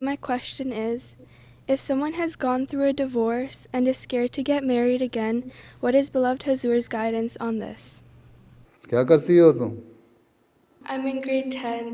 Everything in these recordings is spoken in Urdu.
My question is, if someone has gone through a divorce and is scared to get married again, what is beloved Huzoor's guidance on this? کیا کرتی ہو تم؟ I'm in grade 10.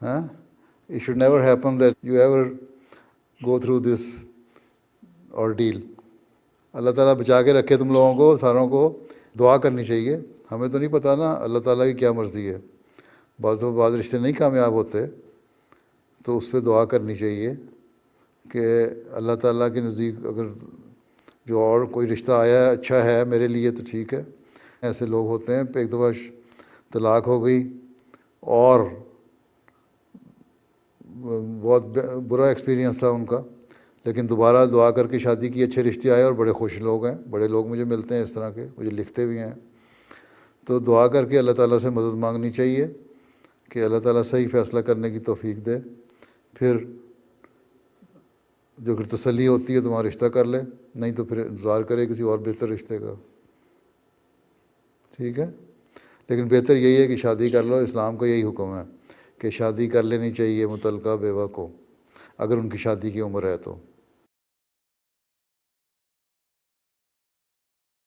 Huh? It should never happen that you ever go through this ordeal. اللہ تعالیٰ بچا کے رکھے تم لوگوں کو ساروں کو. دعا کرنی چاہیے. ہمیں تو نہیں پتہ نا اللہ تعالیٰ کی کیا مرضی ہے. بعض رشتے نہیں کامیاب ہوتے تو اس پہ دعا کرنی چاہیے کہ اللہ تعالیٰ کے نزدیک اگر جو اور کوئی رشتہ آیا ہے اچھا ہے میرے لیے تو ٹھیک ہے. ایسے لوگ ہوتے ہیں ایک دفعہ طلاق ہو گئی اور بہت برا ایکسپیرینس تھا ان کا, لیکن دوبارہ دعا کر کے شادی کی, اچھے رشتے آئے اور بڑے خوش لوگ ہیں. بڑے لوگ مجھے ملتے ہیں اس طرح کے, مجھے لکھتے بھی ہیں. تو دعا کر کے اللہ تعالیٰ سے مدد مانگنی چاہیے کہ اللہ تعالیٰ صحیح فیصلہ کرنے کی توفیق دے. پھر جو اگر تسلی ہوتی ہے تمہارا رشتہ کر لے, نہیں تو پھر انتظار کرے کسی اور بہتر رشتے کا. ٹھیک ہے, لیکن بہتر یہی ہے کہ شادی کر لو. اسلام کا یہی حکم ہے کہ شادی کر لینی چاہیے متعلقہ بیوہ کو اگر ان کی شادی کی عمر ہے تو.